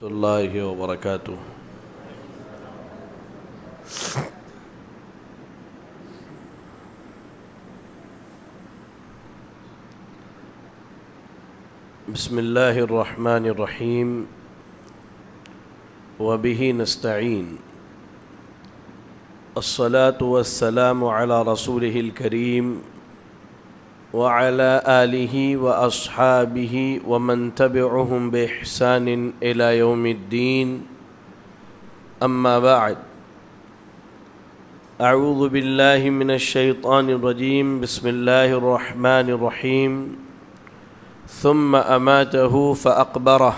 اللہ وبرکاتہ۔ بسم اللہ الرحمن الرحیم وبہ نستعین الصلاة والسلام علی رسولہ الکریم وعلى آلہ واصحابہ ومن تبعہم بإحسان الی یوم الدین، اما بعد، اعوذ باللہ من الشیطان الرجیم، بسم اللہ الرحمن الرحیم، ثم اماتہ فاقبرہ،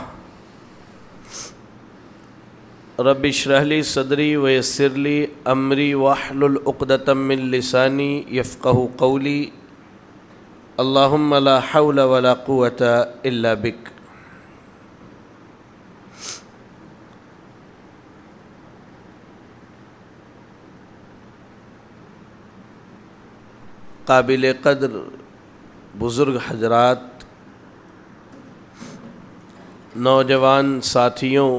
رب اشرح لی صدری ویسر لی امری واحلل عقدۃ من لسانی یفقہوا قولی، اللہم لا حول ولا قوة الا بک۔ قابل قدر بزرگ حضرات، نوجوان ساتھیوں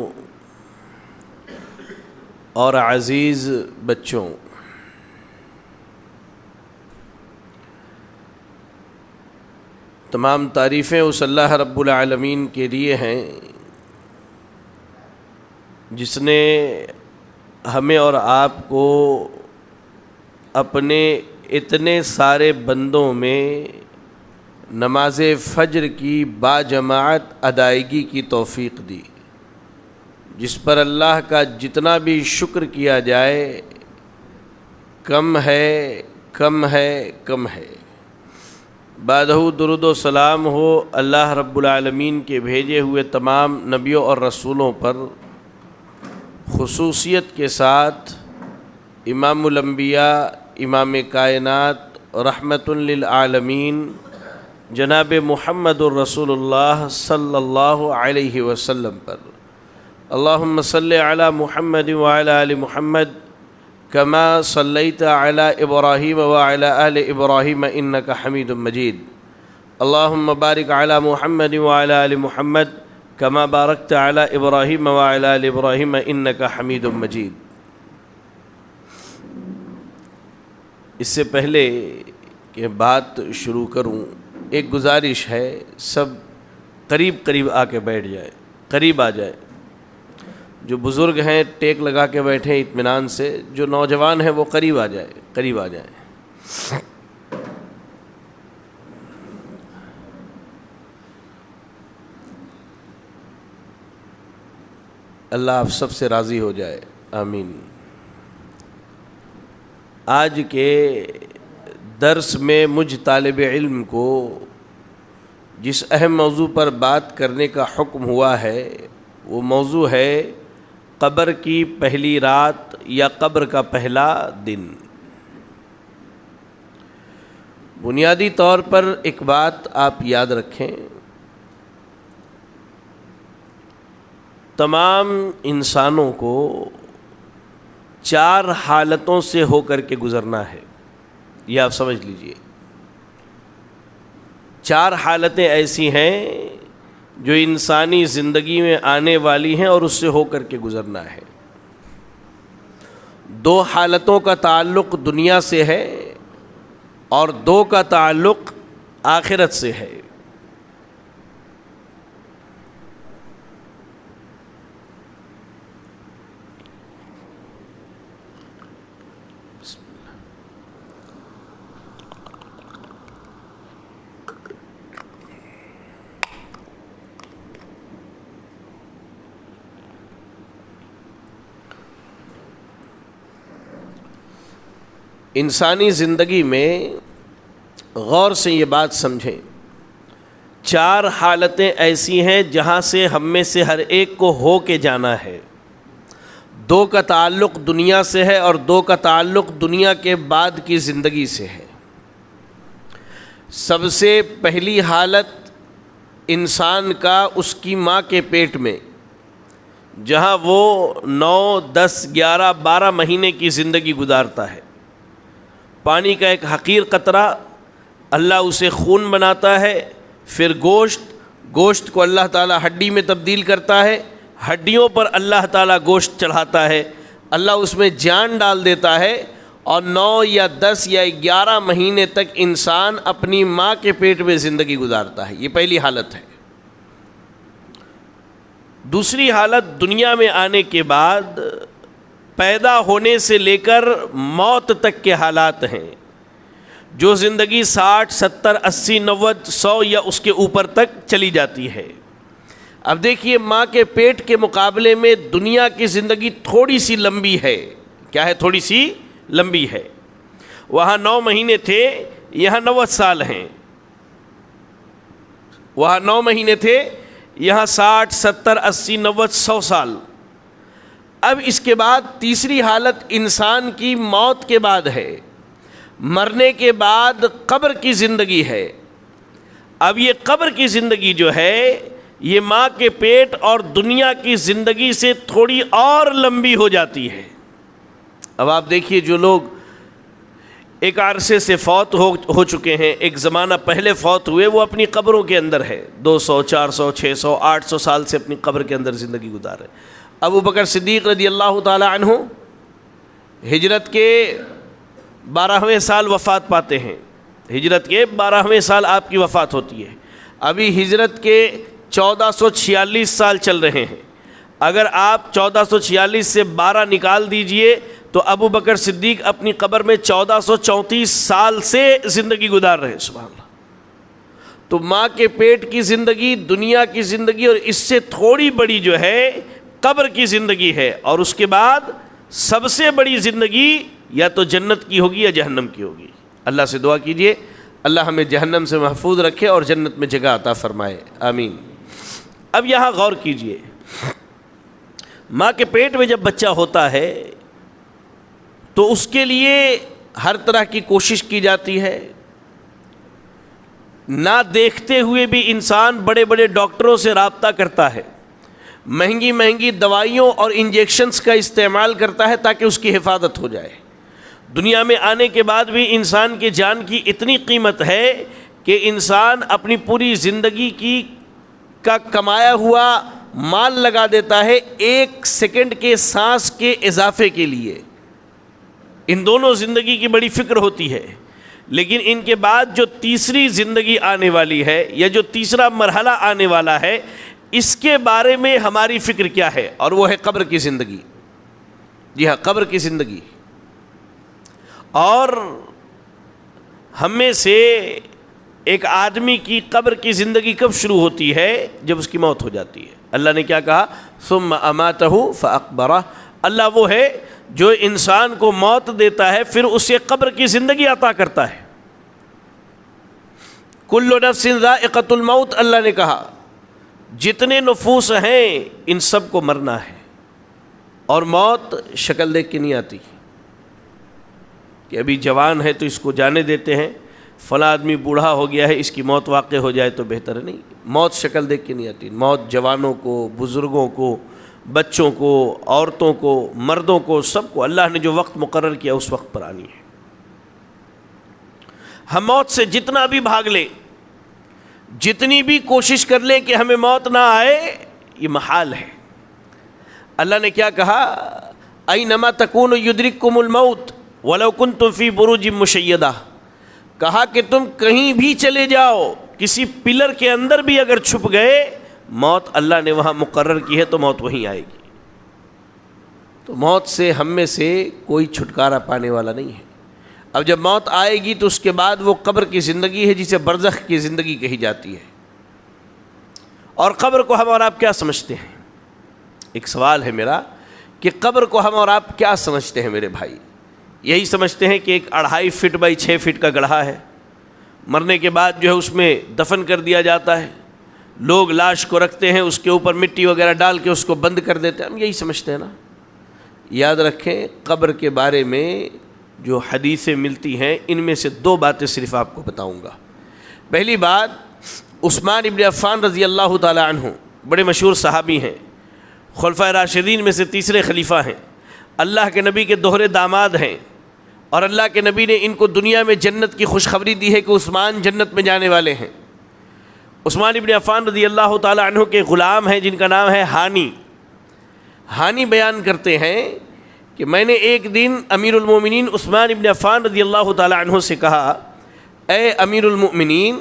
اور عزیز بچوں، تمام تعریفیں اس اللہ رب العالمین کے لیے ہیں جس نے ہمیں اور آپ کو اپنے اتنے سارے بندوں میں نماز فجر کی باجماعت ادائیگی کی توفیق دی، جس پر اللہ کا جتنا بھی شکر کیا جائے کم ہے کم ہے کم ہے۔ بعدہ درود و سلام ہو اللہ رب العالمین کے بھیجے ہوئے تمام نبیوں اور رسولوں پر، خصوصیت کے ساتھ امام الانبیاء، امام کائنات، رحمت للعالمین جناب محمد الرسول اللہ صلی اللہ علیہ وسلم پر۔ اللہم صلی علی محمد وعلی آل محمد کما صلیت علی ابراہیم وعلی آل ابراہیم انک حمید مجید۔ اللہم بارک علی محمد وعلی آل محمد کما بارکت علی ابراہیم وعلی آل ابراہیم انک حمید مجید۔ اس سے پہلے کہ بات شروع کروں، ایک گزارش ہے، سب قریب قریب آ کے بیٹھ جائے، قریب آ جائے۔ جو بزرگ ہیں ٹیک لگا کے بیٹھیں اطمینان سے، جو نوجوان ہیں وہ قریب آ جائے، قریب آ جائیں۔ اللہ آپ سب سے راضی ہو جائے، آمین۔ آج کے درس میں مجھ طالب علم کو جس اہم موضوع پر بات کرنے کا حکم ہوا ہے وہ موضوع ہے قبر کی پہلی رات یا قبر کا پہلا دن۔ بنیادی طور پر ایک بات آپ یاد رکھیں، تمام انسانوں کو چار حالتوں سے ہو کر کے گزرنا ہے، یہ آپ سمجھ لیجئے۔ چار حالتیں ایسی ہیں جو انسانی زندگی میں آنے والی ہیں اور اس سے ہو کر کے گزرنا ہے۔ دو حالتوں کا تعلق دنیا سے ہے اور دو کا تعلق آخرت سے ہے۔ انسانی زندگی میں غور سے یہ بات سمجھیں، چار حالتیں ایسی ہیں جہاں سے ہم میں سے ہر ایک کو ہو کے جانا ہے۔ دو کا تعلق دنیا سے ہے اور دو کا تعلق دنیا کے بعد کی زندگی سے ہے۔ سب سے پہلی حالت انسان کا اس کی ماں کے پیٹ میں، جہاں وہ 9، 10، 11، 12 مہینے کی زندگی گزارتا ہے۔ پانی کا ایک حقیر قطرہ اللہ اسے خون بناتا ہے، پھر گوشت کو اللہ تعالیٰ ہڈی میں تبدیل کرتا ہے، ہڈیوں پر اللہ تعالیٰ گوشت چڑھاتا ہے، اللہ اس میں جان ڈال دیتا ہے، اور 9 یا 10 یا 11 مہینے تک انسان اپنی ماں کے پیٹ میں زندگی گزارتا ہے۔ یہ پہلی حالت ہے۔ دوسری حالت دنیا میں آنے کے بعد پیدا ہونے سے لے کر موت تک کے حالات ہیں، جو زندگی 60 70 80 90 100 یا اس کے اوپر تک چلی جاتی ہے۔ اب دیکھیے، ماں کے پیٹ کے مقابلے میں دنیا کی زندگی تھوڑی سی لمبی ہے۔ کیا ہے؟ تھوڑی سی لمبی ہے۔ وہاں 9 مہینے تھے، یہاں 90 سال ہیں۔ وہاں 9 مہینے تھے، یہاں 60 70 80 90 100 سال۔ اب اس کے بعد تیسری حالت انسان کی موت کے بعد ہے، مرنے کے بعد قبر کی زندگی ہے۔ اب یہ قبر کی زندگی جو ہے، یہ ماں کے پیٹ اور دنیا کی زندگی سے تھوڑی اور لمبی ہو جاتی ہے۔ اب آپ دیکھیے، جو لوگ ایک عرصے سے فوت ہو چکے ہیں، ایک زمانہ پہلے فوت ہوئے، وہ اپنی قبروں کے اندر ہے، 200 400 600 800 سال سے اپنی قبر کے اندر زندگی گزار رہے۔ ابو بکر صدیق رضی اللہ تعالی عنہ ہجرت کے 12ویں سال وفات پاتے ہیں۔ ہجرت کے 12ویں سال آپ کی وفات ہوتی ہے۔ ابھی ہجرت کے 1446 سال چل رہے ہیں۔ اگر آپ 1446 سے 12 نکال دیجئے تو ابو بکر صدیق اپنی قبر میں 1434 سال سے زندگی گزار رہے ہیں۔ سبحان اللہ۔ تو ماں کے پیٹ کی زندگی، دنیا کی زندگی، اور اس سے تھوڑی بڑی جو ہے قبر کی زندگی ہے، اور اس کے بعد سب سے بڑی زندگی یا تو جنت کی ہوگی یا جہنم کی ہوگی۔ اللہ سے دعا کیجئے اللہ ہمیں جہنم سے محفوظ رکھے اور جنت میں جگہ عطا فرمائے، آمین۔ اب یہاں غور کیجئے، ماں کے پیٹ میں جب بچہ ہوتا ہے تو اس کے لیے ہر طرح کی کوشش کی جاتی ہے۔ نہ دیکھتے ہوئے بھی انسان بڑے بڑے ڈاکٹروں سے رابطہ کرتا ہے، مہنگی مہنگی دوائیوں اور انجیکشنز کا استعمال کرتا ہے تاکہ اس کی حفاظت ہو جائے۔ دنیا میں آنے کے بعد بھی انسان کی جان کی اتنی قیمت ہے کہ انسان اپنی پوری زندگی کا کمایا ہوا مال لگا دیتا ہے 1 سیکنڈ کے سانس کے اضافے کے لیے۔ ان دونوں زندگی کی بڑی فکر ہوتی ہے، لیکن ان کے بعد جو تیسری زندگی آنے والی ہے یا جو تیسرا مرحلہ آنے والا ہے، اس کے بارے میں ہماری فکر کیا ہے؟ اور وہ ہے قبر کی زندگی۔ جی ہاں، قبر کی زندگی۔ اور ہم میں سے ایک آدمی کی قبر کی زندگی کب شروع ہوتی ہے؟ جب اس کی موت ہو جاتی ہے۔ اللہ نے کیا کہا؟ ثم اماتہ فاقبرہ۔ اللہ وہ ہے جو انسان کو موت دیتا ہے، پھر اسے قبر کی زندگی عطا کرتا ہے۔ کل نفس ذائقۃ الموت، اللہ نے کہا جتنے نفوس ہیں ان سب کو مرنا ہے، اور موت شکل دیکھ کے نہیں آتی کہ ابھی جوان ہے تو اس کو جانے دیتے ہیں، فلاں آدمی بوڑھا ہو گیا ہے اس کی موت واقع ہو جائے تو بہتر ہے۔ نہیں، موت شکل دیکھ کے نہیں آتی۔ موت جوانوں کو، بزرگوں کو، بچوں کو، عورتوں کو، مردوں کو، سب کو اللہ نے جو وقت مقرر کیا اس وقت پر آنی ہے۔ ہم موت سے جتنا بھی بھاگ لیں، جتنی بھی کوشش کر لیں کہ ہمیں موت نہ آئے، یہ محال ہے۔ اللہ نے کیا کہا؟ اینما تکونوا یدرککم الموت ولو کنتم فی بروج مشیدہ۔ کہا کہ تم کہیں بھی چلے جاؤ، کسی پلر کے اندر بھی اگر چھپ گئے، موت اللہ نے وہاں مقرر کی ہے تو موت وہیں آئے گی۔ تو موت سے ہم میں سے کوئی چھٹکارا پانے والا نہیں ہے۔ اب جب موت آئے گی تو اس کے بعد وہ قبر کی زندگی ہے جسے برزخ کی زندگی کہی جاتی ہے۔ اور قبر کو ہم اور آپ کیا سمجھتے ہیں؟ ایک سوال ہے میرا کہ قبر کو ہم اور آپ کیا سمجھتے ہیں میرے بھائی؟ یہی سمجھتے ہیں کہ ایک 2.5 فٹ بائی 6 فٹ کا گڑھا ہے، مرنے کے بعد جو ہے اس میں دفن کر دیا جاتا ہے، لوگ لاش کو رکھتے ہیں، اس کے اوپر مٹی وغیرہ ڈال کے اس کو بند کر دیتے ہیں، ہم یہی سمجھتے ہیں نا؟ یاد رکھیں، قبر کے بارے میں جو حدیثیں ملتی ہیں ان میں سے 2 باتیں صرف آپ کو بتاؤں گا۔ پہلی بات، عثمان ابن عفان رضی اللہ تعالی عنہ بڑے مشہور صحابی ہیں، خلفائے راشدین میں سے تیسرے خلیفہ ہیں، اللہ کے نبی کے دوہرے داماد ہیں، اور اللہ کے نبی نے ان کو دنیا میں جنت کی خوشخبری دی ہے کہ عثمان جنت میں جانے والے ہیں۔ عثمان ابن عفان رضی اللہ تعالی عنہ کے غلام ہیں جن کا نام ہے ہانی، ہانی بیان کرتے ہیں کہ میں نے ایک دن امیر المومنین عثمان ابن عفان رضی اللہ تعالی عنہ سے کہا، اے امیر المؤمنین،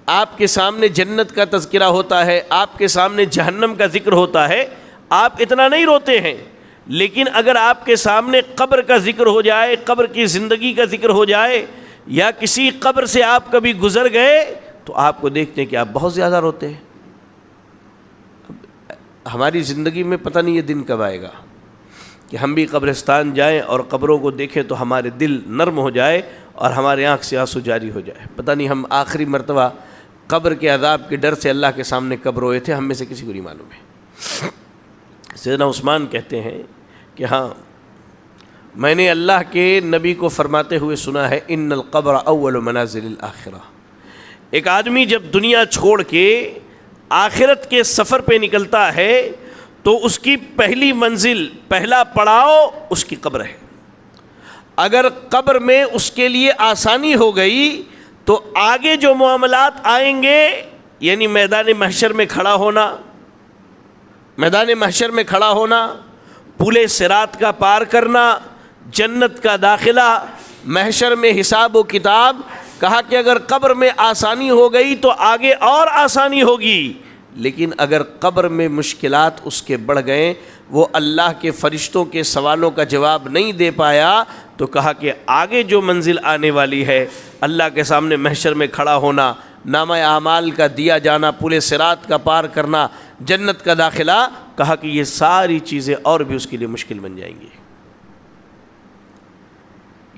آپ کے سامنے جنت کا تذکرہ ہوتا ہے، آپ کے سامنے جہنم کا ذکر ہوتا ہے، آپ اتنا نہیں روتے ہیں، لیکن اگر آپ کے سامنے قبر کا ذکر ہو جائے، قبر کی زندگی کا ذکر ہو جائے، یا کسی قبر سے آپ کبھی گزر گئے تو آپ کو دیکھتے ہیں کہ آپ بہت زیادہ روتے ہیں۔ ہماری زندگی میں پتہ نہیں یہ دن کب آئے گا کہ ہم بھی قبرستان جائیں اور قبروں کو دیکھیں تو ہمارے دل نرم ہو جائے اور ہمارے آنکھ سے آنسو جاری ہو جائے۔ پتہ نہیں ہم آخری مرتبہ قبر کے عذاب کے ڈر سے اللہ کے سامنے کب روئے تھے، ہم میں سے کسی کو نہیں معلوم ہے۔ سیدنا عثمان کہتے ہیں کہ ہاں، میں نے اللہ کے نبی کو فرماتے ہوئے سنا ہے، ان القبر اول منازل الآخرہ۔ ایک آدمی جب دنیا چھوڑ کے آخرت کے سفر پہ نکلتا ہے تو اس کی پہلی منزل، پہلا پڑاؤ اس کی قبر ہے۔ اگر قبر میں اس کے لیے آسانی ہو گئی تو آگے جو معاملات آئیں گے، یعنی میدان محشر میں کھڑا ہونا، میدان محشر میں کھڑا ہونا، پل صراط کا پار کرنا، جنت کا داخلہ، محشر میں حساب و کتاب، کہا کہ اگر قبر میں آسانی ہو گئی تو آگے اور آسانی ہوگی، لیکن اگر قبر میں مشکلات اس کے بڑھ گئے، وہ اللہ کے فرشتوں کے سوالوں کا جواب نہیں دے پایا، تو کہا کہ آگے جو منزل آنے والی ہے، اللہ کے سامنے محشر میں کھڑا ہونا، نامہ اعمال کا دیا جانا، پل صراط کا پار کرنا، جنت کا داخلہ، کہا کہ یہ ساری چیزیں اور بھی اس کے لیے مشکل بن جائیں گی۔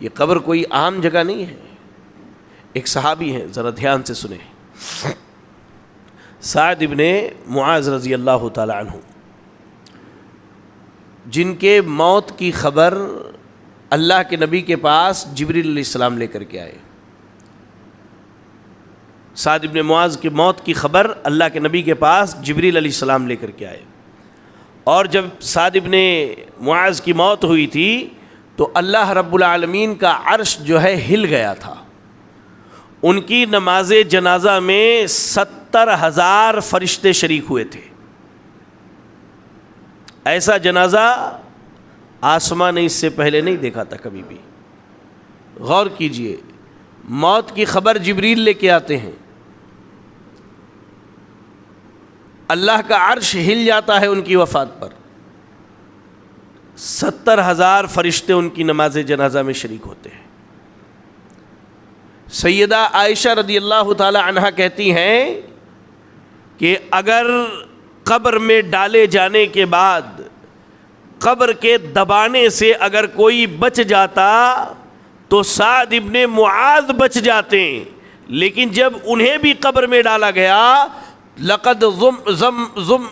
یہ قبر کوئی عام جگہ نہیں ہے۔ ایک صحابی ہیں، ذرا دھیان سے سنیں، سعد ابن معاذ رضی اللہ تعالی عنہ، جن کے موت کی خبر اللہ کے نبی کے پاس جبریل علیہ السلام لے کر کے آئے۔ سعد ابن معاذ کی موت کی خبر اللہ کے نبی کے پاس جبریل علیہ السلام لے کر کے آئے، اور جب سعد ابن معاذ کی موت ہوئی تھی تو اللہ رب العالمین کا عرش جو ہے ہل گیا تھا۔ ان کی نماز جنازہ میں 70,000 فرشتے شریک ہوئے تھے۔ ایسا جنازہ آسمان نے اس سے پہلے نہیں دیکھا تھا کبھی بھی۔ غور کیجئے، موت کی خبر جبریل لے کے آتے ہیں، اللہ کا عرش ہل جاتا ہے ان کی وفات پر، 70,000 فرشتے ان کی نماز جنازہ میں شریک ہوتے ہیں۔ سیدہ عائشہ رضی اللہ تعالی عنہا کہتی ہیں کہ اگر قبر میں ڈالے جانے کے بعد قبر کے دبانے سے اگر کوئی بچ جاتا تو سعد ابن معاذ بچ جاتے، لیکن جب انہیں بھی قبر میں ڈالا گیا، لقد ضم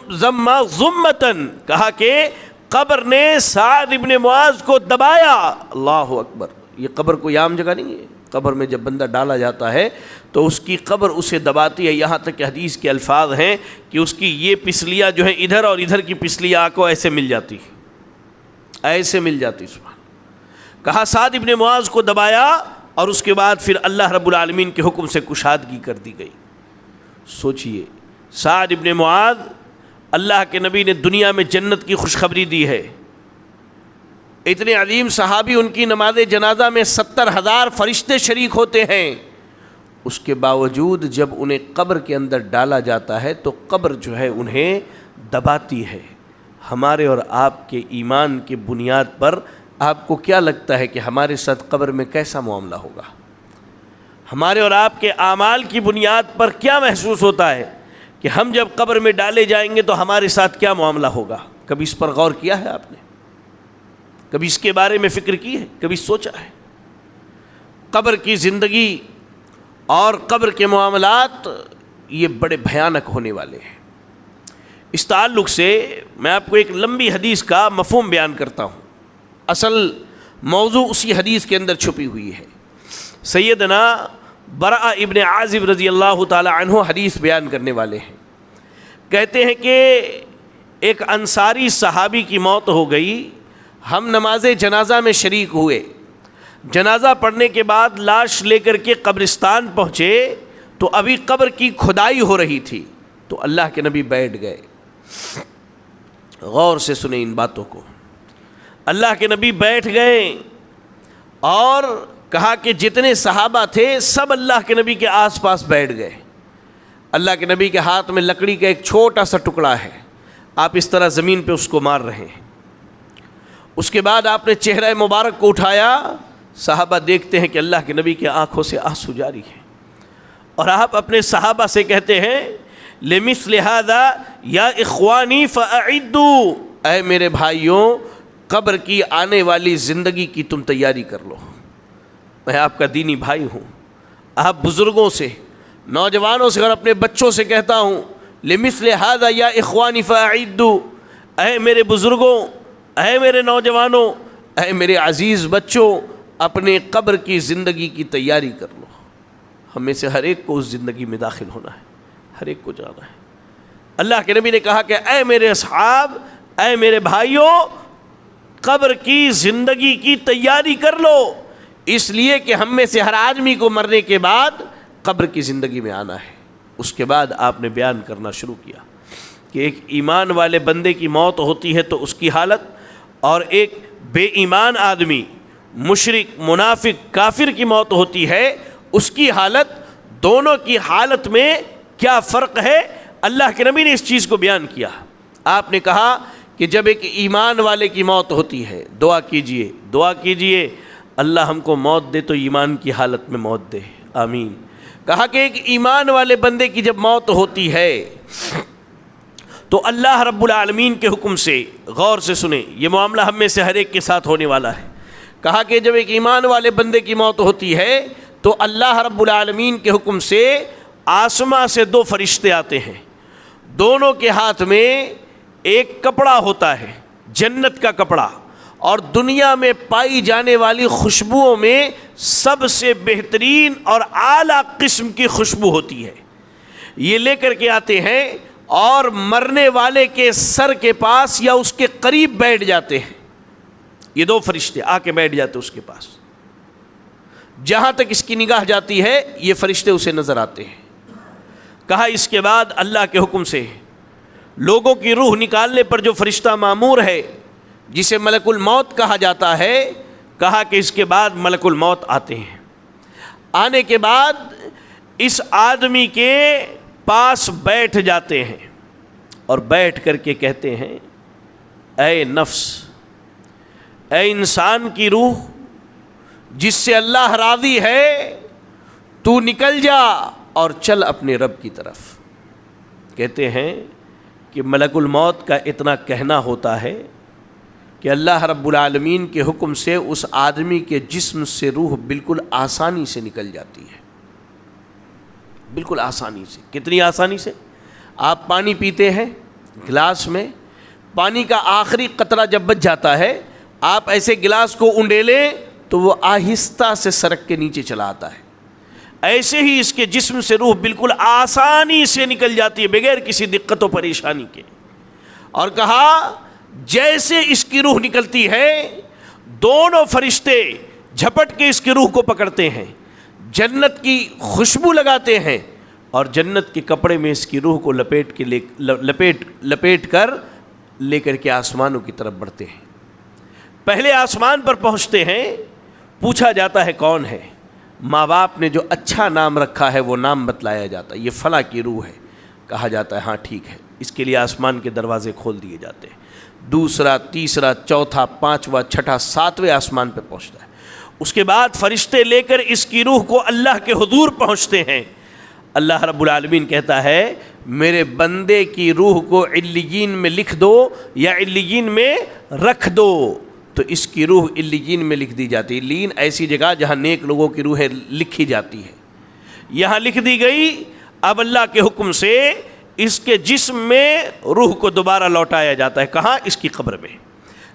ضمتن، کہا کہ قبر نے سعد ابن معاذ کو دبایا۔ اللہ اکبر! یہ قبر کوئی عام جگہ نہیں ہے۔ قبر میں جب بندہ ڈالا جاتا ہے تو اس کی قبر اسے دباتی ہے، یہاں تک کہ حدیث کے الفاظ ہیں کہ اس کی یہ پسلیاں جو ہیں ادھر اور ادھر کی پسلیاں آنکھوں ایسے مل جاتی، ایسے مل جاتی۔ سبحان، کہا سعد ابن معاذ کو دبایا اور اس کے بعد پھر اللہ رب العالمین کے حکم سے کشادگی کر دی گئی۔ سوچئے، سعد ابن معاذ، اللہ کے نبی نے دنیا میں جنت کی خوشخبری دی ہے، اتنے عظیم صحابی، ان کی نماز جنازہ میں 70,000 فرشتے شریک ہوتے ہیں، اس کے باوجود جب انہیں قبر کے اندر ڈالا جاتا ہے تو قبر جو ہے انہیں دباتی ہے۔ ہمارے اور آپ کے ایمان کی بنیاد پر آپ کو کیا لگتا ہے کہ ہمارے ساتھ قبر میں کیسا معاملہ ہوگا؟ ہمارے اور آپ کے اعمال کی بنیاد پر کیا محسوس ہوتا ہے کہ ہم جب قبر میں ڈالے جائیں گے تو ہمارے ساتھ کیا معاملہ ہوگا؟ کبھی اس پر غور کیا ہے آپ نے؟ کبھی اس کے بارے میں فکر کی ہے؟ کبھی سوچا ہے؟ قبر کی زندگی اور قبر کے معاملات یہ بڑے بھیانک ہونے والے ہیں۔ اس تعلق سے میں آپ کو ایک لمبی حدیث کا مفہوم بیان کرتا ہوں، اصل موضوع اسی حدیث کے اندر چھپی ہوئی ہے۔ سیدنا براء ابن عازب رضی اللہ تعالی عنہ حدیث بیان کرنے والے ہیں، کہتے ہیں کہ ایک انصاری صحابی کی موت ہو گئی، ہم نماز جنازہ میں شریک ہوئے، جنازہ پڑھنے کے بعد لاش لے کر کے قبرستان پہنچے تو ابھی قبر کی کھدائی ہو رہی تھی، تو اللہ کے نبی بیٹھ گئے غور سے سنیں ان باتوں کو۔ اللہ کے نبی بیٹھ گئے اور کہا کہ جتنے صحابہ تھے سب اللہ کے نبی کے آس پاس بیٹھ گئے۔ اللہ کے نبی کے ہاتھ میں لکڑی کا ایک چھوٹا سا ٹکڑا ہے، آپ اس طرح زمین پہ اس کو مار رہے ہیں۔ اس کے بعد آپ نے چہرہ مبارک کو اٹھایا، صحابہ دیکھتے ہیں کہ اللہ کے نبی کے آنکھوں سے آنسو جاری ہیں، اور آپ اپنے صحابہ سے کہتے ہیں لِمِثْلِ هَذَا یا اخوانی فَأَعِدُّوا، اے میرے بھائیوں قبر کی آنے والی زندگی کی تم تیاری کر لو۔ میں آپ کا دینی بھائی ہوں، آپ بزرگوں سے، نوجوانوں سے اور اپنے بچوں سے کہتا ہوں لِمِثْلِ هَذَا یا اخوانی فَأَعِدُّوا، اے میرے بزرگوں، اے میرے نوجوانوں، اے میرے عزیز بچوں، اپنے قبر کی زندگی کی تیاری کر لو۔ ہم میں سے ہر ایک کو اس زندگی میں داخل ہونا ہے، ہر ایک کو جانا ہے۔ اللہ کے نبی نے کہا کہ اے میرے اصحاب، اے میرے بھائیوں، قبر کی زندگی کی تیاری کر لو، اس لیے کہ ہم میں سے ہر آدمی کو مرنے کے بعد قبر کی زندگی میں آنا ہے۔ اس کے بعد آپ نے بیان کرنا شروع کیا کہ ایک ایمان والے بندے کی موت ہوتی ہے تو اس کی حالت، اور ایک بے ایمان آدمی، مشرک، منافق، کافر کی موت ہوتی ہے اس کی حالت، دونوں کی حالت میں کیا فرق ہے؟ اللہ کے نبی نے اس چیز کو بیان کیا۔ آپ نے کہا کہ جب ایک ایمان والے کی موت ہوتی ہے، دعا کیجئے، دعا کیجئے اللہ ہم کو موت دے تو ایمان کی حالت میں موت دے، آمین۔ کہا کہ ایک ایمان والے بندے کی جب موت ہوتی ہے تو اللہ رب العالمین کے حکم سے، غور سے سنیں یہ معاملہ ہم میں سے ہر ایک کے ساتھ ہونے والا ہے، کہا کہ جب ایک ایمان والے بندے کی موت ہوتی ہے تو اللہ رب العالمین کے حکم سے آسماں سے دو فرشتے آتے ہیں، دونوں کے ہاتھ میں ایک کپڑا ہوتا ہے، جنت کا کپڑا، اور دنیا میں پائی جانے والی خوشبوؤں میں سب سے بہترین اور اعلیٰ قسم کی خوشبو ہوتی ہے، یہ لے کر کے آتے ہیں اور مرنے والے کے سر کے پاس یا اس کے قریب بیٹھ جاتے ہیں۔ یہ دو فرشتے آ کے بیٹھ جاتے اس کے پاس، جہاں تک اس کی نگاہ جاتی ہے یہ فرشتے اسے نظر آتے ہیں۔ کہا اس کے بعد اللہ کے حکم سے لوگوں کی روح نکالنے پر جو فرشتہ مامور ہے جسے ملک الموت کہا جاتا ہے، کہا کہ اس کے بعد ملک الموت آتے ہیں، آنے کے بعد اس آدمی کے پاس بیٹھ جاتے ہیں اور بیٹھ کر کے کہتے ہیں اے نفس، اے انسان کی روح جس سے اللہ راضی ہے، تو نکل جا اور چل اپنے رب کی طرف۔ کہتے ہیں کہ ملک الموت کا اتنا کہنا ہوتا ہے کہ اللہ رب العالمین کے حکم سے اس آدمی کے جسم سے روح بالکل آسانی سے نکل جاتی ہے، بالکل آسانی سے۔ کتنی آسانی سے؟ آپ پانی پیتے ہیں گلاس میں، پانی کا آخری قطرہ جب بچ جاتا ہے، آپ ایسے گلاس کو انڈیلیں تو وہ آہستہ سے سرک کے نیچے چلا آتا ہے، ایسے ہی اس کے جسم سے روح بالکل آسانی سے نکل جاتی ہے بغیر کسی دقت و پریشانی کے۔ اور کہا جیسے اس کی روح نکلتی ہے دونوں فرشتے جھپٹ کے اس کی روح کو پکڑتے ہیں، جنت کی خوشبو لگاتے ہیں اور جنت کے کپڑے میں اس کی روح کو لپیٹ کر لے کر کے آسمانوں کی طرف بڑھتے ہیں۔ پہلے آسمان پر پہنچتے ہیں، پوچھا جاتا ہے کون ہے، ماں باپ نے جو اچھا نام رکھا ہے وہ نام بتلایا جاتا ہے، یہ فلاں کی روح ہے، کہا جاتا ہے ہاں ٹھیک ہے، اس کے لیے آسمان کے دروازے کھول دیے جاتے ہیں۔ دوسرا، تیسرا، چوتھا، پانچواں، چھٹا، ساتویں آسمان پہ پہنچتا ہے۔ اس کے بعد فرشتے لے کر اس کی روح کو اللہ کے حضور پہنچتے ہیں۔ اللہ رب العالمین کہتا ہے میرے بندے کی روح کو علیین میں لکھ دو یا علیین میں رکھ دو، تو اس کی روح علیین میں لکھ دی جاتی ہے۔ علیین ایسی جگہ جہاں نیک لوگوں کی روحیں لکھی جاتی ہے، یہاں لکھ دی گئی۔ اب اللہ کے حکم سے اس کے جسم میں روح کو دوبارہ لوٹایا جاتا ہے، کہاں؟ اس کی قبر میں۔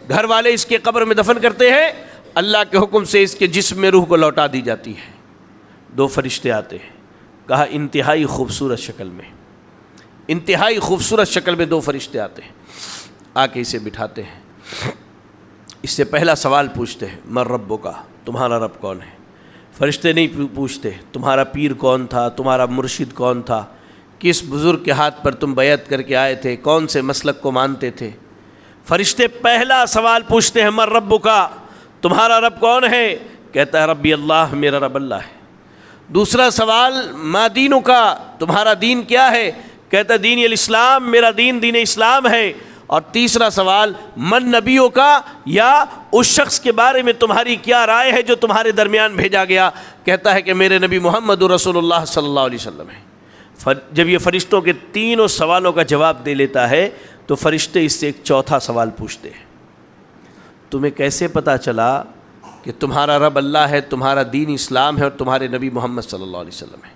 گھر والے اس کے قبر میں دفن کرتے ہیں، اللہ کے حکم سے اس کے جسم میں روح کو لوٹا دی جاتی ہے۔ دو فرشتے آتے ہیں، کہا انتہائی خوبصورت شکل میں، انتہائی خوبصورت شکل میں دو فرشتے آتے ہیں، آ کے اسے بٹھاتے ہیں۔ اس سے پہلا سوال پوچھتے ہیں من ربک، تمہارا رب کون ہے؟ فرشتے نہیں پوچھتے تمہارا پیر کون تھا، تمہارا مرشد کون تھا، کس بزرگ کے ہاتھ پر تم بیعت کر کے آئے تھے، کون سے مسلک کو مانتے تھے، فرشتے پہلا سوال پوچھتے ہیں من ربک، تمہارا رب کون ہے؟ کہتا ہے ربی اللہ، میرا رب اللہ ہے۔ دوسرا سوال ما دینک، تمہارا دین کیا ہے؟ کہتا ہے دین الاسلام، میرا دین دین اسلام ہے۔ اور تیسرا سوال من نبیک، یا اس شخص کے بارے میں تمہاری کیا رائے ہے جو تمہارے درمیان بھیجا گیا؟ کہتا ہے کہ میرے نبی محمد رسول اللہ صلی اللہ علیہ وسلم ہے۔ جب یہ فرشتوں کے تینوں سوالوں کا جواب دے لیتا ہے تو فرشتے اس سے ایک چوتھا سوال پوچھتے ہیں، تمہیں کیسے پتہ چلا کہ تمہارا رب اللہ ہے، تمہارا دین اسلام ہے اور تمہارے نبی محمد صلی اللہ علیہ وسلم ہے؟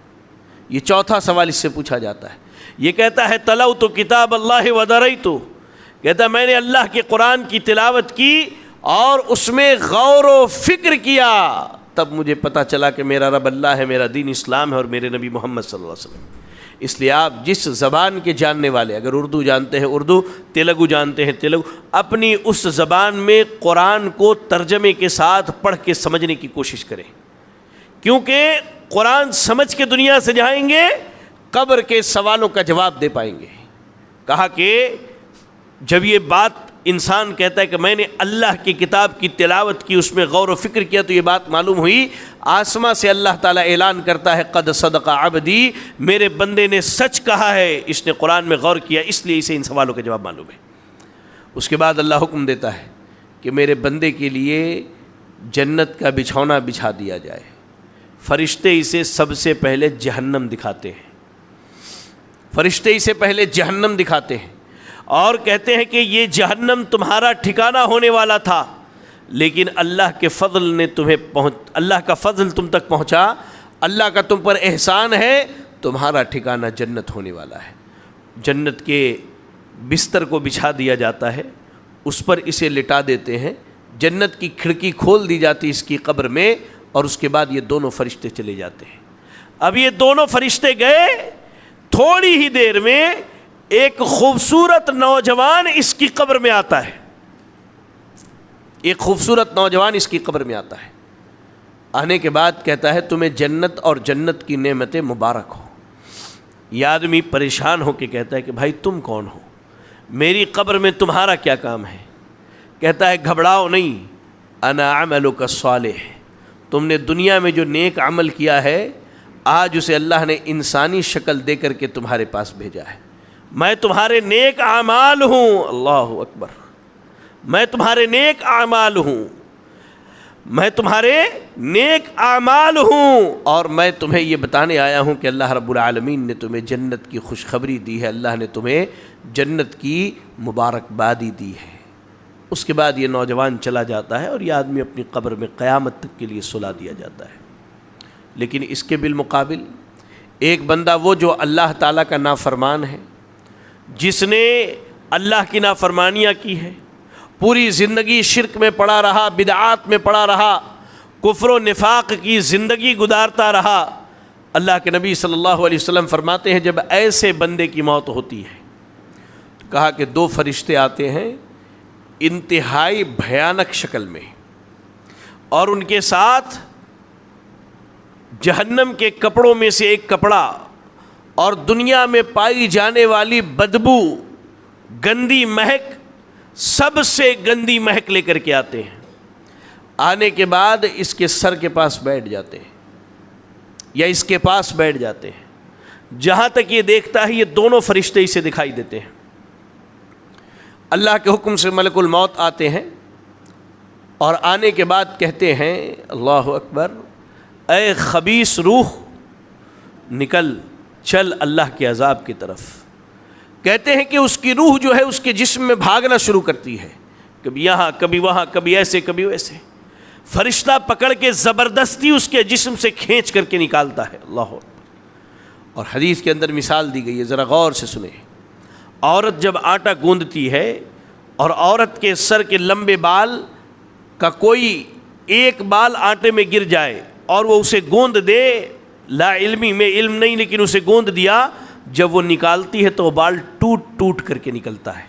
یہ چوتھا سوال اس سے پوچھا جاتا ہے۔ یہ کہتا ہے تلوت کتاب اللہ ودریت، کہتا ہے میں نے اللہ کے قرآن کی تلاوت کی اور اس میں غور و فکر کیا، تب مجھے پتہ چلا کہ میرا رب اللہ ہے، میرا دین اسلام ہے اور میرے نبی محمد صلی اللہ علیہ وسلم۔ اس لیے آپ جس زبان کے جاننے والے، اگر اردو جانتے ہیں اردو، تیلگو جانتے ہیں تیلگو، اپنی اس زبان میں قرآن کو ترجمے کے ساتھ پڑھ کے سمجھنے کی کوشش کریں، کیونکہ قرآن سمجھ کے دنیا سے جائیں گے قبر کے سوالوں کا جواب دے پائیں گے۔ کہا کہ جب یہ بات انسان کہتا ہے کہ میں نے اللہ کی کتاب کی تلاوت کی، اس میں غور و فکر کیا، تو یہ بات معلوم ہوئی آسماں سے اللہ تعالیٰ اعلان کرتا ہے قد صدق عبدی، میرے بندے نے سچ کہا ہے، اس نے قرآن میں غور کیا، اس لیے اسے ان سوالوں کا جواب معلوم ہے۔ اس کے بعد اللہ حکم دیتا ہے کہ میرے بندے کے لیے جنت کا بچھونا بچھا دیا جائے۔ فرشتے اسے سب سے پہلے جہنم دکھاتے ہیں، فرشتے اسے پہلے جہنم دکھاتے ہیں اور کہتے ہیں کہ یہ جہنم تمہارا ٹھکانہ ہونے والا تھا، لیکن اللہ کے فضل نے اللہ کا فضل تم تک پہنچا، اللہ کا تم پر احسان ہے، تمہارا ٹھکانہ جنت ہونے والا ہے۔ جنت کے بستر کو بچھا دیا جاتا ہے، اس پر اسے لٹا دیتے ہیں، جنت کی کھڑکی کھول دی جاتی اس کی قبر میں، اور اس کے بعد یہ دونوں فرشتے چلے جاتے ہیں۔ اب یہ دونوں فرشتے گئے، تھوڑی ہی دیر میں ایک خوبصورت نوجوان اس کی قبر میں آتا ہے، ایک خوبصورت نوجوان اس کی قبر میں آتا ہے۔ آنے کے بعد کہتا ہے تمہیں جنت اور جنت کی نعمتیں مبارک ہو۔ یہ آدمی پریشان ہو کے کہتا ہے کہ بھائی تم کون ہو، میری قبر میں تمہارا کیا کام ہے؟ کہتا ہے گھبراؤ نہیں، انا عملک الصالح، تم نے دنیا میں جو نیک عمل کیا ہے آج اسے اللہ نے انسانی شکل دے کر کے تمہارے پاس بھیجا ہے، میں تمہارے نیک اعمال ہوں۔ اللہ اکبر، میں تمہارے نیک اعمال ہوں، میں تمہارے نیک اعمال ہوں، اور میں تمہیں یہ بتانے آیا ہوں کہ اللہ رب العالمین نے تمہیں جنت کی خوشخبری دی ہے، اللہ نے تمہیں جنت کی مبارکبادی دی ہے۔ اس کے بعد یہ نوجوان چلا جاتا ہے اور یہ آدمی اپنی قبر میں قیامت تک کے لیے سلا دیا جاتا ہے۔ لیکن اس کے بالمقابل ایک بندہ وہ جو اللہ تعالیٰ کا نافرمان ہے، جس نے اللہ کی نافرمانیاں کی ہے، پوری زندگی شرک میں پڑا رہا، بدعات میں پڑا رہا، کفر و نفاق کی زندگی گزارتا رہا، اللہ کے نبی صلی اللہ علیہ وسلم فرماتے ہیں جب ایسے بندے کی موت ہوتی ہے تو کہا کہ دو فرشتے آتے ہیں انتہائی بھیانک شکل میں، اور ان کے ساتھ جہنم کے کپڑوں میں سے ایک کپڑا اور دنیا میں پائی جانے والی بدبو، گندی مہک، سب سے گندی مہک لے کر کے آتے ہیں۔ آنے کے بعد اس کے سر کے پاس بیٹھ جاتے ہیں یا اس کے پاس بیٹھ جاتے ہیں، جہاں تک یہ دیکھتا ہے یہ دونوں فرشتے اسے دکھائی دیتے ہیں۔ اللہ کے حکم سے ملک الموت آتے ہیں اور آنے کے بعد کہتے ہیں اللہ اکبر، اے خبیث روح نکل چل اللہ کے عذاب کی طرف۔ کہتے ہیں کہ اس کی روح جو ہے اس کے جسم میں بھاگنا شروع کرتی ہے، کبھی یہاں کبھی وہاں، کبھی ایسے کبھی ویسے، فرشتہ پکڑ کے زبردستی اس کے جسم سے کھینچ کر کے نکالتا ہے۔ اللہ اکبر۔ اور حدیث کے اندر مثال دی گئی ہے، ذرا غور سے سنیں۔ عورت جب آٹا گوندتی ہے اور عورت کے سر کے لمبے بال کا کوئی ایک بال آٹے میں گر جائے اور وہ اسے گوند دے، لا علمی میں علم نہیں لیکن اسے گوند دیا، جب وہ نکالتی ہے تو وہ بال ٹوٹ ٹوٹ کر کے نکلتا ہے،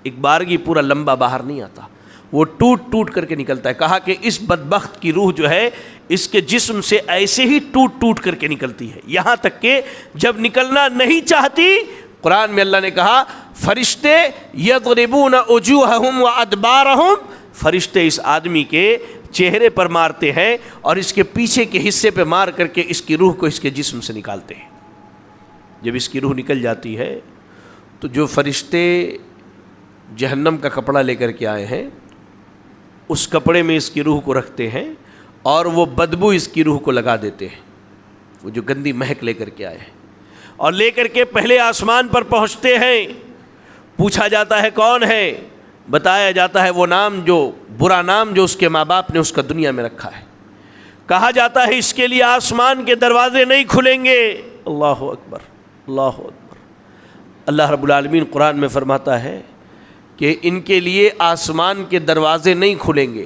ایک بارگی پورا لمبا باہر نہیں آتا، وہ ٹوٹ ٹوٹ کر کے نکلتا ہے۔ کہا کہ اس بدبخت کی روح جو ہے اس کے جسم سے ایسے ہی ٹوٹ ٹوٹ کر کے نکلتی ہے، یہاں تک کہ جب نکلنا نہیں چاہتی، قرآن میں اللہ نے کہا فرشتے یضربون وجوہہم وادبارہم، فرشتے اس آدمی کے چہرے پر مارتے ہیں اور اس کے پیچھے کے حصے پہ مار کر کے اس کی روح کو اس کے جسم سے نکالتے ہیں۔ جب اس کی روح نکل جاتی ہے تو جو فرشتے جہنم کا کپڑا لے کر کے آئے ہیں اس کپڑے میں اس کی روح کو رکھتے ہیں اور وہ بدبو اس کی روح کو لگا دیتے ہیں، وہ جو گندی مہک لے کر کے آئے ہیں، اور لے کر کے پہلے آسمان پر پہنچتے ہیں۔ پوچھا جاتا ہے کون ہے؟ بتایا جاتا ہے وہ نام، جو برا نام جو اس کے ماں باپ نے اس کا دنیا میں رکھا ہے۔ کہا جاتا ہے اس کے لیے آسمان کے دروازے نہیں کھلیں گے۔ اللہ اکبر، اللہ اکبر۔ اللہ رب العالمین قرآن میں فرماتا ہے کہ ان کے لیے آسمان کے دروازے نہیں کھلیں گے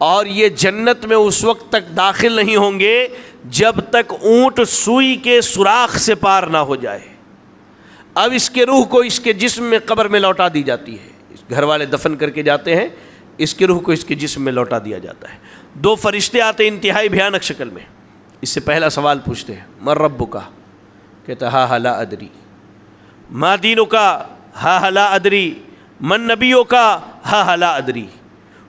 اور یہ جنت میں اس وقت تک داخل نہیں ہوں گے جب تک اونٹ سوئی کے سوراخ سے پار نہ ہو جائے۔ اب اس کے روح کو اس کے جسم میں قبر میں لوٹا دی جاتی ہے، گھر والے دفن کر کے جاتے ہیں، اس کے روح کو اس کے جسم میں لوٹا دیا جاتا ہے۔ دو فرشتے آتے انتہائی بھیانک شکل میں، اس سے پہلا سوال پوچھتے ہیں من ربک، کہتا ہا لا ادری، ما دینک، ہا لا ادری، من نبیک، ہا لا ادری۔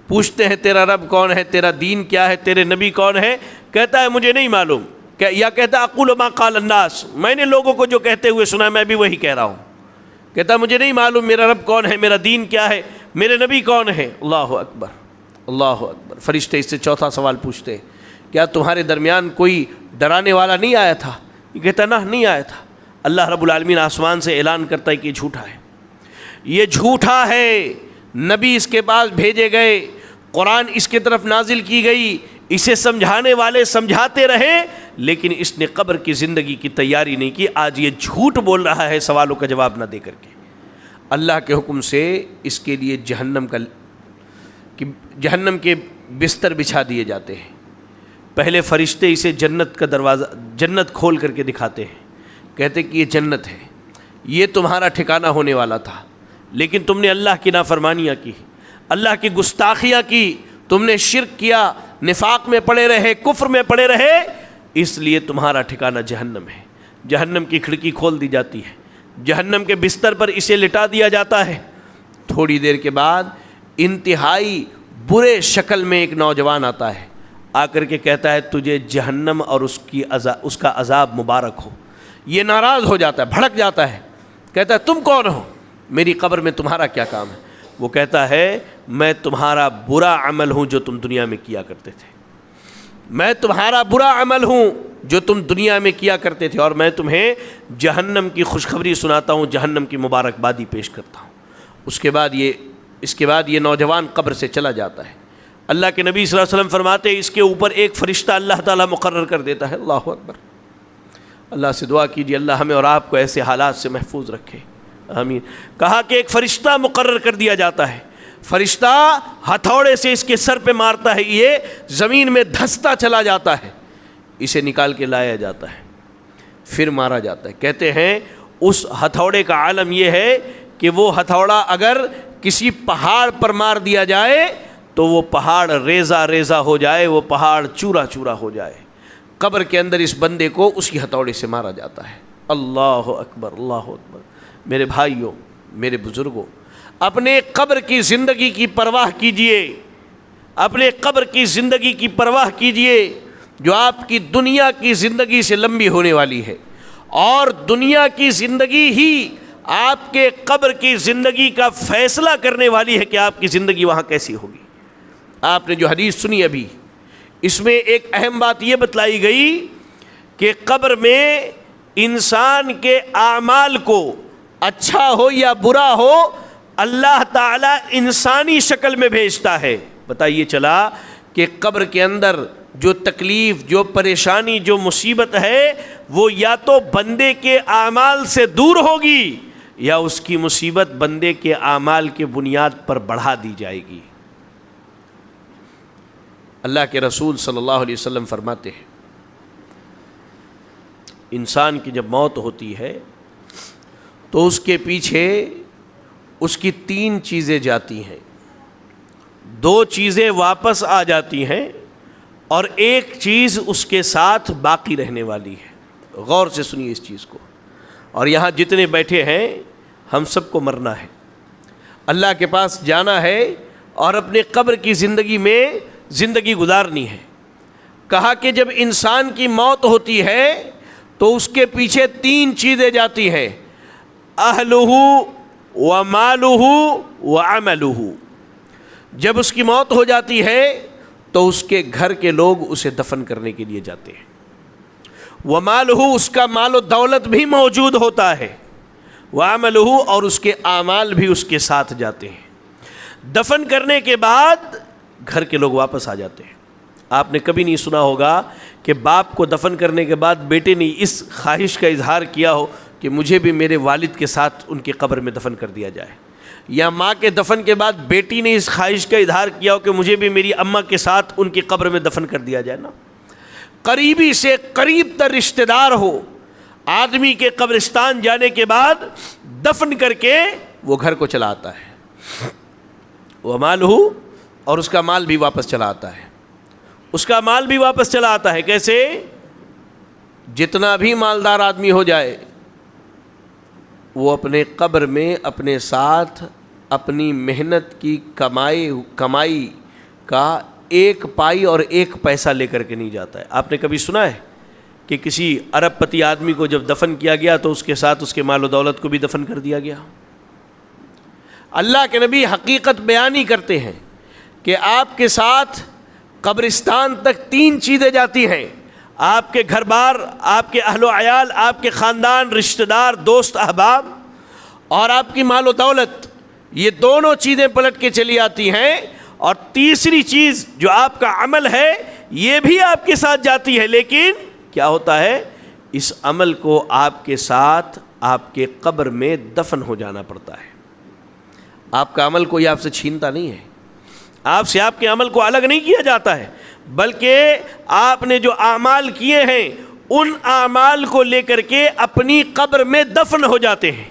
پوچھتے ہیں تیرا رب کون ہے، تیرا دین کیا ہے، تیرے نبی کون ہے؟ کہتا ہے مجھے نہیں معلوم، یا کہتا اقول ما قال الناس، میں نے لوگوں کو جو کہتے ہوئے سنا میں بھی وہی کہہ رہا ہوں۔ کہتا مجھے نہیں معلوم میرا رب کون ہے، میرا دین کیا ہے، میرے نبی کون ہے۔ اللہ اکبر، اللہ اکبر۔ فرشتے اس سے چوتھا سوال پوچھتے ہیں کیا تمہارے درمیان کوئی ڈرانے والا نہیں آیا تھا؟ یہ کہتا نہ، نہیں آیا تھا۔ اللہ رب العالمین آسمان سے اعلان کرتا ہے کہ یہ جھوٹا ہے، یہ جھوٹا ہے۔ نبی اس کے پاس بھیجے گئے، قرآن اس کے طرف نازل کی گئی، اسے سمجھانے والے سمجھاتے رہے، لیکن اس نے قبر کی زندگی کی تیاری نہیں کی۔ آج یہ جھوٹ بول رہا ہے سوالوں کا جواب نہ دے کر کے۔ اللہ کے حکم سے اس کے لیے جہنم کے بستر بچھا دیے جاتے ہیں۔ پہلے فرشتے اسے جنت کا دروازہ، جنت کھول کر کے دکھاتے ہیں، کہتے کہ یہ جنت ہے، یہ تمہارا ٹھکانہ ہونے والا تھا، لیکن تم نے اللہ کی نافرمانیاں کی، اللہ کی گستاخیاں کی، تم نے شرک کیا، نفاق میں پڑے رہے، کفر میں پڑے رہے، اس لیے تمہارا ٹھکانہ جہنم ہے۔ جہنم کی کھڑکی کھول دی جاتی ہے، جہنم کے بستر پر اسے لٹا دیا جاتا ہے۔ تھوڑی دیر کے بعد انتہائی برے شکل میں ایک نوجوان آتا ہے، آ کر کے کہتا ہے تجھے جہنم اور اس کا عذاب مبارک ہو۔ یہ ناراض ہو جاتا ہے، بھڑک جاتا ہے، کہتا ہے تم کون ہو، میری قبر میں تمہارا کیا کام ہے؟ وہ کہتا ہے میں تمہارا برا عمل ہوں جو تم دنیا میں کیا کرتے تھے، میں تمہارا برا عمل ہوں جو تم دنیا میں کیا کرتے تھے، اور میں تمہیں جہنم کی خوشخبری سناتا ہوں، جہنم کی مبارکبادی پیش کرتا ہوں۔ اس کے بعد یہ نوجوان قبر سے چلا جاتا ہے۔ اللہ کے نبی صلی اللہ علیہ وسلم فرماتے ہیں اس کے اوپر ایک فرشتہ اللہ تعالیٰ مقرر کر دیتا ہے۔ اللہ اکبر۔ اللہ سے دعا کیجیے اللہ ہمیں اور آپ کو ایسے حالات سے محفوظ رکھے، آمین۔ کہا کہ ایک فرشتہ مقرر کر دیا جاتا ہے، فرشتہ ہتھوڑے سے اس کے سر پہ مارتا ہے، یہ زمین میں دھستا چلا جاتا ہے، اسے نکال کے لایا جاتا ہے، پھر مارا جاتا ہے۔ کہتے ہیں اس ہتھوڑے کا عالم یہ ہے کہ وہ ہتھوڑا اگر کسی پہاڑ پر مار دیا جائے تو وہ پہاڑ ریزہ ریزہ ہو جائے، وہ پہاڑ چورا چورا ہو جائے۔ قبر کے اندر اس بندے کو اسی ہتھوڑے سے مارا جاتا ہے۔ اللہ اکبر، اللہ اکبر۔ میرے بھائیوں، میرے بزرگوں، اپنے قبر کی زندگی کی پرواہ کیجئے، اپنے قبر کی زندگی کی پرواہ کیجئے جو آپ کی دنیا کی زندگی سے لمبی ہونے والی ہے، اور دنیا کی زندگی ہی آپ کے قبر کی زندگی کا فیصلہ کرنے والی ہے کہ آپ کی زندگی وہاں کیسی ہوگی۔ آپ نے جو حدیث سنی ابھی، اس میں ایک اہم بات یہ بتلائی گئی کہ قبر میں انسان کے اعمال کو اچھا ہو یا برا ہو اللہ تعالیٰ انسانی شکل میں بھیجتا ہے۔ بتائیے چلا کہ قبر کے اندر جو تکلیف، جو پریشانی، جو مصیبت ہے وہ یا تو بندے کے اعمال سے دور ہوگی یا اس کی مصیبت بندے کے اعمال کے بنیاد پر بڑھا دی جائے گی۔ اللہ کے رسول صلی اللہ علیہ وسلم فرماتے ہیں انسان کی جب موت ہوتی ہے تو اس کے پیچھے اس کی 3 چیزیں جاتی ہیں، 2 چیزیں واپس آ جاتی ہیں اور ایک چیز اس کے ساتھ باقی رہنے والی ہے۔ غور سے سنیے اس چیز کو، اور یہاں جتنے بیٹھے ہیں ہم سب کو مرنا ہے، اللہ کے پاس جانا ہے اور اپنے قبر کی زندگی میں زندگی گزارنی ہے۔ کہا کہ جب انسان کی موت ہوتی ہے تو اس کے پیچھے 3 چیزیں جاتی ہیں، اہلہ ومالہ وعملہ۔ جب اس کی موت ہو جاتی ہے تو اس کے گھر کے لوگ اسے دفن کرنے کے لیے جاتے ہیں، ومالہ، اس کا مال و دولت بھی موجود ہوتا ہے، وعملہ، اور اس کے اعمال بھی اس کے ساتھ جاتے ہیں۔ دفن کرنے کے بعد گھر کے لوگ واپس آ جاتے ہیں۔ آپ نے کبھی نہیں سنا ہوگا کہ باپ کو دفن کرنے کے بعد بیٹے نے اس خواہش کا اظہار کیا ہو کہ مجھے بھی میرے والد کے ساتھ ان کی قبر میں دفن کر دیا جائے، یا ماں کے دفن کے بعد بیٹی نے اس خواہش کا اظہار کیا ہو کہ مجھے بھی میری اماں کے ساتھ ان کی قبر میں دفن کر دیا جائے نا۔ قریبی سے قریب تر رشتہ دار ہو، آدمی کے قبرستان جانے کے بعد دفن کر کے وہ گھر کو چلا آتا ہے، ومالہ، اور اس کا مال بھی واپس چلا آتا ہے، اس کا مال بھی واپس چلا آتا ہے۔ کیسے؟ جتنا بھی مالدار آدمی ہو جائے وہ اپنے قبر میں اپنے ساتھ اپنی محنت کی کمائی کا 1 پائی اور 1 پیسہ لے کر کے نہیں جاتا ہے۔ آپ نے کبھی سنا ہے کہ کسی ارب پتی آدمی کو جب دفن کیا گیا تو اس کے ساتھ اس کے مال و دولت کو بھی دفن کر دیا گیا؟ اللہ کے نبی حقیقت بیانی کرتے ہیں کہ آپ کے ساتھ قبرستان تک 3 چیزیں جاتی ہیں، آپ کے گھر بار، آپ کے اہل و عیال، آپ کے خاندان، رشتہ دار، دوست احباب، اور آپ کی مال و دولت، یہ دونوں چیزیں پلٹ کے چلی آتی ہیں، اور تیسری چیز جو آپ کا عمل ہے یہ بھی آپ کے ساتھ جاتی ہے، لیکن کیا ہوتا ہے، اس عمل کو آپ کے ساتھ آپ کے قبر میں دفن ہو جانا پڑتا ہے۔ آپ کا عمل کوئی آپ سے چھینتا نہیں ہے، آپ سے آپ کے عمل کو الگ نہیں کیا جاتا ہے، بلکہ آپ نے جو اعمال کیے ہیں ان اعمال کو لے کر کے اپنی قبر میں دفن ہو جاتے ہیں۔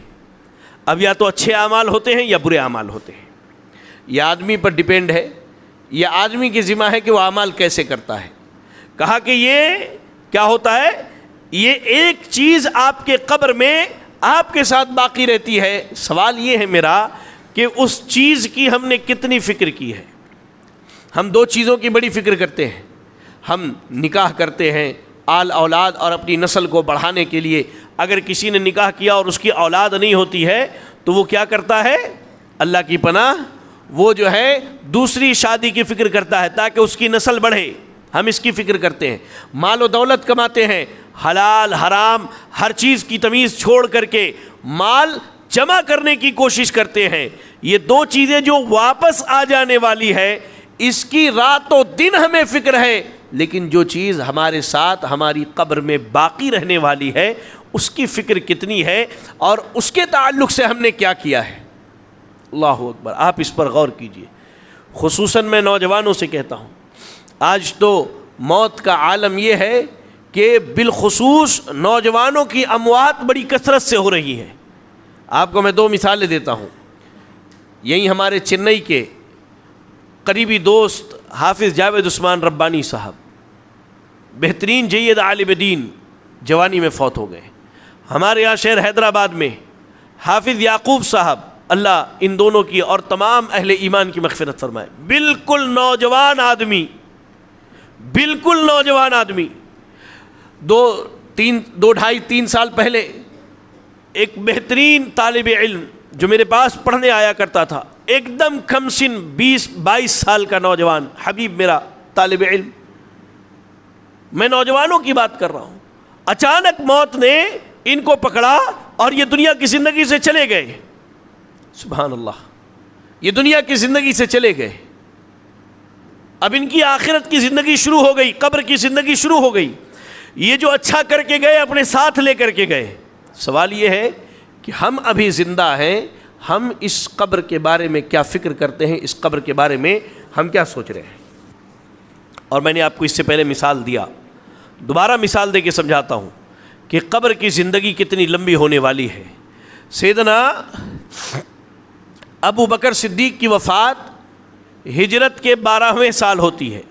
اب یا تو اچھے اعمال ہوتے ہیں یا برے اعمال ہوتے ہیں، یہ آدمی پر ڈیپینڈ ہے، یہ آدمی کی ذمہ ہے کہ وہ اعمال کیسے کرتا ہے۔ کہا کہ یہ کیا ہوتا ہے، یہ ایک چیز آپ کے قبر میں آپ کے ساتھ باقی رہتی ہے۔ سوال یہ ہے میرا کہ اس چیز کی ہم نے کتنی فکر کی ہے۔ ہم 2 چیزوں کی بڑی فکر کرتے ہیں، ہم نکاح کرتے ہیں آل اولاد اور اپنی نسل کو بڑھانے کے لیے۔ اگر کسی نے نکاح کیا اور اس کی اولاد نہیں ہوتی ہے تو وہ کیا کرتا ہے، اللہ کی پناہ، وہ جو ہے دوسری شادی کی فکر کرتا ہے تاکہ اس کی نسل بڑھے۔ ہم اس کی فکر کرتے ہیں، مال و دولت کماتے ہیں، حلال حرام ہر چیز کی تمیز چھوڑ کر کے مال جمع کرنے کی کوشش کرتے ہیں۔ یہ 2 چیزیں جو واپس آ جانے والی ہے اس کی رات و دن ہمیں فکر ہے، لیکن جو چیز ہمارے ساتھ ہماری قبر میں باقی رہنے والی ہے اس کی فکر کتنی ہے اور اس کے تعلق سے ہم نے کیا کیا ہے۔ اللہ اکبر، آپ اس پر غور کیجئے۔ خصوصاً میں نوجوانوں سے کہتا ہوں، آج تو موت کا عالم یہ ہے کہ بالخصوص نوجوانوں کی اموات بڑی کثرت سے ہو رہی ہیں۔ آپ کو میں 2 مثالیں دیتا ہوں۔ یہی ہمارے چنئی کے قریبی دوست حافظ جاوید عثمان ربانی صاحب، بہترین جید عالم دین، جوانی میں فوت ہو گئے۔ ہمارے یہاں شہر حیدرآباد میں حافظ یعقوب صاحب، اللہ ان دونوں کی اور تمام اہل ایمان کی مغفرت فرمائے، بالکل نوجوان آدمی، بالکل نوجوان آدمی۔ 2-2.5-3 سال پہلے ایک بہترین طالب علم جو میرے پاس پڑھنے آیا کرتا تھا، ایک دم کم سن 20-22 سال کا نوجوان، حبیب میرا طالب علم، میں نوجوانوں کی بات کر رہا ہوں، اچانک موت نے ان کو پکڑا اور یہ دنیا کی زندگی سے چلے گئے۔ سبحان اللہ، یہ دنیا کی زندگی سے چلے گئے۔ اب ان کی آخرت کی زندگی شروع ہو گئی، قبر کی زندگی شروع ہو گئی۔ یہ جو اچھا کر کے گئے اپنے ساتھ لے کر کے گئے۔ سوال یہ ہے کہ ہم ابھی زندہ ہیں، ہم اس قبر کے بارے میں کیا فکر کرتے ہیں، اس قبر کے بارے میں ہم کیا سوچ رہے ہیں؟ اور میں نے آپ کو اس سے پہلے مثال دیا، دوبارہ مثال دے کے سمجھاتا ہوں کہ قبر کی زندگی کتنی لمبی ہونے والی ہے۔ سیدنا ابو بکر صدیق کی وفات ہجرت کے 12ویں سال ہوتی ہے۔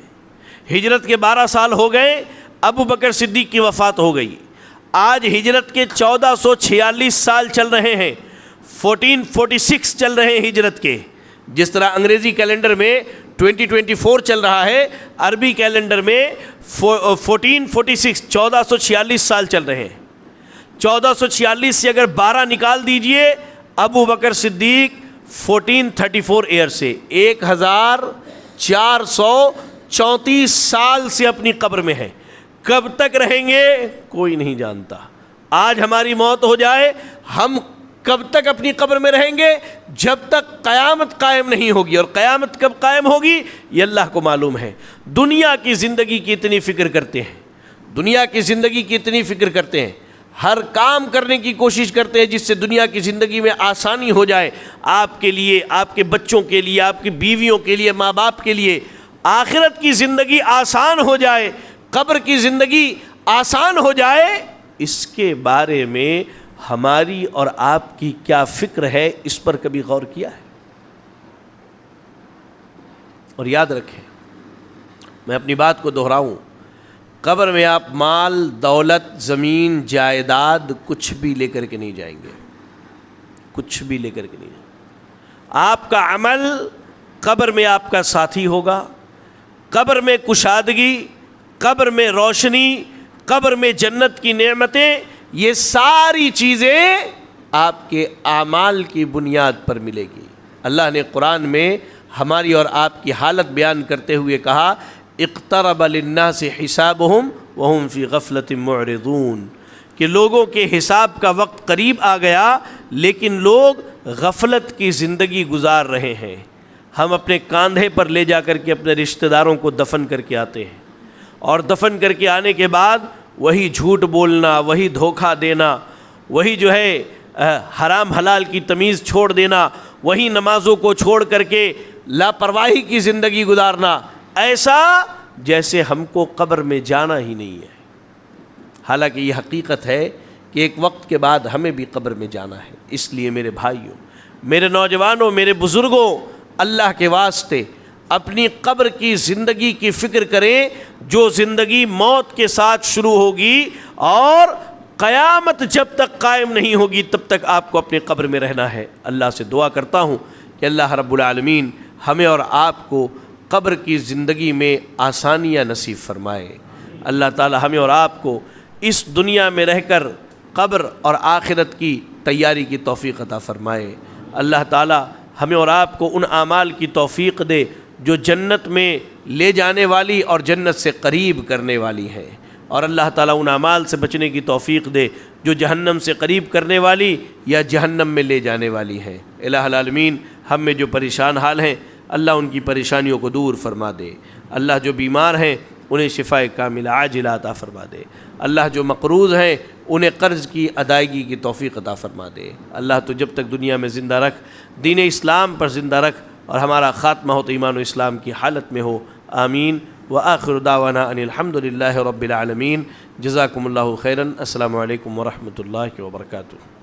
ہجرت کے 12 سال ہو گئے، ابو بکر صدیق کی وفات ہو گئی۔ آج ہجرت کے 1446 سال چل رہے ہیں۔ 1446 چل رہے ہیں ہجرت کے. جس طرح انگریزی کیلنڈر میں 2024 چل رہا ہے، عربی کیلنڈر میں 1446 1446 سال چل رہے ہیں. 1446 سے اگر 12 نکال دیجئے، ابو بکر صدیق 1434 ایئر سے 1434 سال سے اپنی قبر میں ہیں. کب تک رہیں گے کوئی نہیں جانتا. آج ہماری موت ہو جائے، ہم کب تک اپنی قبر میں رہیں گے؟ جب تک قیامت قائم نہیں ہوگی. اور قیامت کب قائم ہوگی یہ اللہ کو معلوم ہے. دنیا کی زندگی کی اتنی فکر کرتے ہیں، دنیا کی زندگی کی اتنی فکر کرتے ہیں، ہر کام کرنے کی کوشش کرتے ہیں جس سے دنیا کی زندگی میں آسانی ہو جائے، آپ کے لیے، آپ کے بچوں کے لیے، آپ کی بیویوں کے لیے، ماں باپ کے لیے. آخرت کی زندگی آسان ہو جائے، قبر کی زندگی آسان ہو جائے، اس کے بارے میں ہماری اور آپ کی کیا فکر ہے؟ اس پر کبھی غور کیا ہے؟ اور یاد رکھیں، میں اپنی بات کو دہراؤں، قبر میں آپ مال، دولت، زمین، جائیداد کچھ بھی لے کر کے نہیں جائیں گے، کچھ بھی لے کر کے نہیں جائیں گے. آپ کا عمل قبر میں آپ کا ساتھی ہوگا. قبر میں کشادگی، قبر میں روشنی، قبر میں جنت کی نعمتیں، یہ ساری چیزیں آپ کے اعمال کی بنیاد پر ملے گی. اللہ نے قرآن میں ہماری اور آپ کی حالت بیان کرتے ہوئے کہا، اقترب للناس حسابهم وهم فی غفلۃ معرضون، کہ لوگوں کے حساب کا وقت قریب آ گیا لیکن لوگ غفلت کی زندگی گزار رہے ہیں. ہم اپنے کاندھے پر لے جا کر کے اپنے رشتہ داروں کو دفن کر کے آتے ہیں، اور دفن کر کے آنے کے بعد وہی جھوٹ بولنا، وہی دھوکہ دینا، وہی جو ہے حرام حلال کی تمیز چھوڑ دینا، وہی نمازوں کو چھوڑ کر کے لاپرواہی کی زندگی گزارنا، ایسا جیسے ہم کو قبر میں جانا ہی نہیں ہے. حالانکہ یہ حقیقت ہے کہ ایک وقت کے بعد ہمیں بھی قبر میں جانا ہے. اس لیے میرے بھائیوں، میرے نوجوانوں، میرے بزرگوں، اللہ کے واسطے اپنی قبر کی زندگی کی فکر کریں، جو زندگی موت کے ساتھ شروع ہوگی اور قیامت جب تک قائم نہیں ہوگی تب تک آپ کو اپنی قبر میں رہنا ہے. اللہ سے دعا کرتا ہوں کہ اللہ رب العالمین ہمیں اور آپ کو قبر کی زندگی میں آسانیاں نصیب فرمائے. اللہ تعالی ہمیں اور آپ کو اس دنیا میں رہ کر قبر اور آخرت کی تیاری کی توفیق عطا فرمائے. اللہ تعالی ہمیں اور آپ کو ان اعمال کی توفیق دے جو جنت میں لے جانے والی اور جنت سے قریب کرنے والی ہیں، اور اللہ تعالیٰ ان اعمال سے بچنے کی توفیق دے جو جہنم سے قریب کرنے والی یا جہنم میں لے جانے والی ہیں. الہ العالمین ہم میں جو پریشان حال ہیں اللہ ان کی پریشانیوں کو دور فرما دے. اللہ جو بیمار ہیں انہیں شفائے کاملہ عاجلہ عطا فرما دے. اللہ جو مقروض ہیں انہیں قرض کی ادائیگی کی توفیق عطا فرما دے. اللہ تو جب تک دنیا میں زندہ رکھ، دین اسلام پر زندہ رکھ، اور ہمارا خاتمہ ہو تو ایمان و اسلام کی حالت میں ہو. آمین. وآخر دعوانا ان الحمد للہ رب العالمین. جزاکم اللہ خیرا. السلام علیکم ورحمۃ اللہ وبرکاتہ.